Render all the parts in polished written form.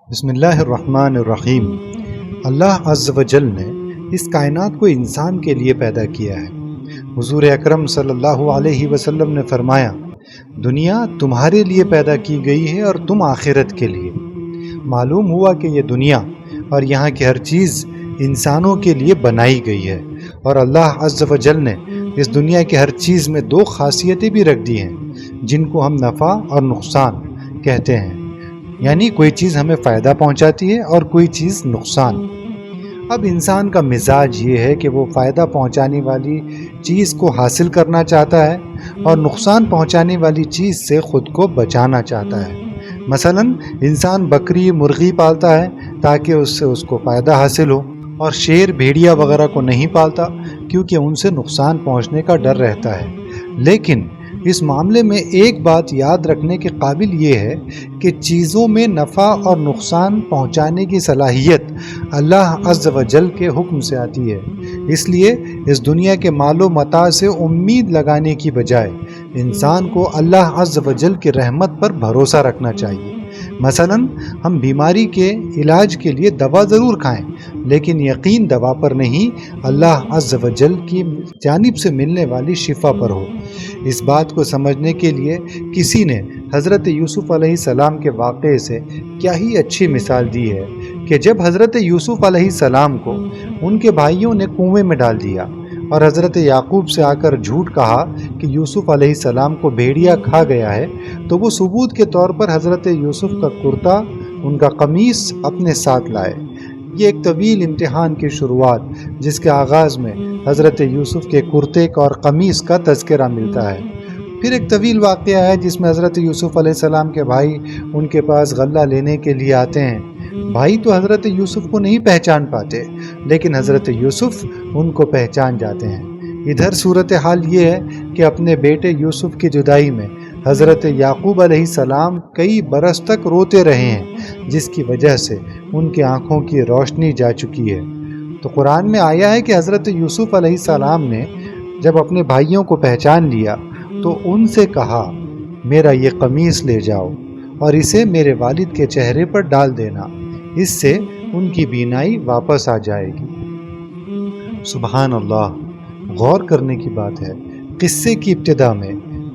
بسم اللہ الرحمن الرحیم۔ اللہ عز و جل نے اس کائنات کو انسان کے لیے پیدا کیا ہے۔ حضور اکرم صلی اللہ علیہ وسلم نے فرمایا، دنیا تمہارے لیے پیدا کی گئی ہے اور تم آخرت کے لیے۔ معلوم ہوا کہ یہ دنیا اور یہاں کی ہر چیز انسانوں کے لیے بنائی گئی ہے، اور اللہ عز و جل نے اس دنیا کی ہر چیز میں دو خاصیتیں بھی رکھ دی ہیں جن کو ہم نفع اور نقصان کہتے ہیں، یعنی کوئی چیز ہمیں فائدہ پہنچاتی ہے اور کوئی چیز نقصان۔ اب انسان کا مزاج یہ ہے کہ وہ فائدہ پہنچانے والی چیز کو حاصل کرنا چاہتا ہے اور نقصان پہنچانے والی چیز سے خود کو بچانا چاہتا ہے۔ مثلا انسان بکری مرغی پالتا ہے تاکہ اس سے اس کو فائدہ حاصل ہو، اور شیر بھیڑیا وغیرہ کو نہیں پالتا کیونکہ ان سے نقصان پہنچنے کا ڈر رہتا ہے۔ لیکن اس معاملے میں ایک بات یاد رکھنے کے قابل یہ ہے کہ چیزوں میں نفع اور نقصان پہنچانے کی صلاحیت اللہ عز و جل کے حکم سے آتی ہے۔ اس لیے اس دنیا کے مال و متاع سے امید لگانے کی بجائے انسان کو اللہ عز و جل کی رحمت پر بھروسہ رکھنا چاہیے۔ مثلا ہم بیماری کے علاج کے لیے دوا ضرور کھائیں، لیکن یقین دوا پر نہیں، اللہ عز و جل کی جانب سے ملنے والی شفا پر ہو۔ اس بات کو سمجھنے کے لیے کسی نے حضرت یوسف علیہ السلام کے واقعے سے کیا ہی اچھی مثال دی ہے کہ جب حضرت یوسف علیہ السلام کو ان کے بھائیوں نے کنویں میں ڈال دیا اور حضرت یعقوب سے آ کر جھوٹ کہا کہ یوسف علیہ السلام کو بھیڑیا کھا گیا ہے، تو وہ ثبوت کے طور پر حضرت یوسف کا کرتا، ان کا قمیص اپنے ساتھ لائے۔ یہ ایک طویل امتحان کی شروعات جس کے آغاز میں حضرت یوسف کے کرتے اور قمیص کا تذکرہ ملتا ہے۔ پھر ایک طویل واقعہ ہے جس میں حضرت یوسف علیہ السلام کے بھائی ان کے پاس غلہ لینے کے لیے آتے ہیں۔ بھائی تو حضرت یوسف کو نہیں پہچان پاتے، لیکن حضرت یوسف ان کو پہچان جاتے ہیں۔ ادھر صورتحال یہ ہے کہ اپنے بیٹے یوسف کی جدائی میں حضرت یعقوب علیہ السلام کئی برس تک روتے رہے ہیں، جس کی وجہ سے ان کی آنکھوں کی روشنی جا چکی ہے۔ تو قرآن میں آیا ہے کہ حضرت یوسف علیہ السلام نے جب اپنے بھائیوں کو پہچان لیا تو ان سے کہا، میرا یہ قمیص لے جاؤ اور اسے میرے والد کے چہرے پر ڈال دینا، اس سے ان کی بینائی واپس آ جائے گی۔ سبحان اللہ، غور کرنے کی بات ہے، قصے کی ابتدا میں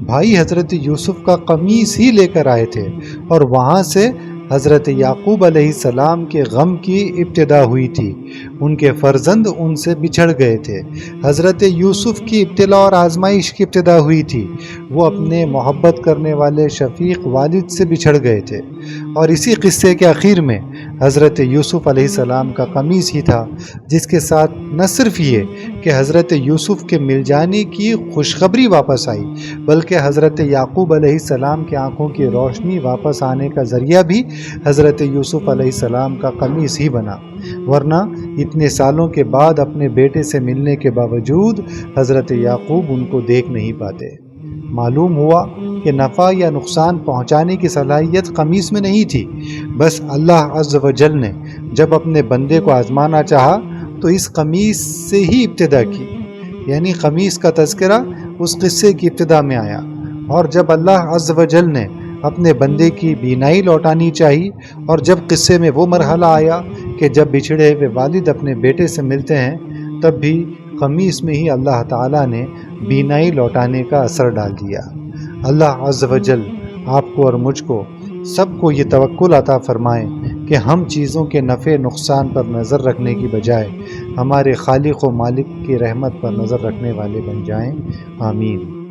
بھائی حضرت یوسف کا قمیص ہی لے کر آئے تھے، اور وہاں سے حضرت یعقوب علیہ السلام کے غم کی ابتدا ہوئی تھی۔ ان کے فرزند ان سے بچھڑ گئے تھے۔ حضرت یوسف کی ابتلا اور آزمائش کی ابتدا ہوئی تھی، وہ اپنے محبت کرنے والے شفیق والد سے بچھڑ گئے تھے، اور اسی قصے کے آخر میں حضرت یوسف علیہ السلام کا قمیص ہی تھا، جس کے ساتھ نہ صرف یہ کہ حضرت یوسف کے مل جانے کی خوشخبری واپس آئی، بلکہ حضرت یعقوب علیہ السلام کی آنکھوں کی روشنی واپس آنے کا ذریعہ بھی حضرت یوسف علیہ السلام کا قمیص ہی بنا، ورنہ اتنے سالوں کے بعد اپنے بیٹے سے ملنے کے باوجود حضرت یعقوب ان کو دیکھ نہیں پاتے۔ معلوم ہوا کہ نفع یا نقصان پہنچانے کی صلاحیت قمیص میں نہیں تھی، بس اللہ عز و جل نے جب اپنے بندے کو آزمانا چاہا تو اس قمیص سے ہی ابتدا کی، یعنی قمیص کا تذکرہ اس قصے کی ابتدا میں آیا، اور جب اللہ عز و جل نے اپنے بندے کی بینائی لوٹانی چاہی، اور جب قصے میں وہ مرحلہ آیا کہ جب بچھڑے ہوئے والد اپنے بیٹے سے ملتے ہیں، تب بھی قمیص میں ہی اللہ تعالیٰ نے بینائی لوٹانے کا اثر ڈال دیا۔ اللہ عز و جل آپ کو اور مجھ کو سب کو یہ توکل عطا فرمائے کہ ہم چیزوں کے نفع نقصان پر نظر رکھنے کی بجائے ہمارے خالق و مالک کی رحمت پر نظر رکھنے والے بن جائیں۔ آمین۔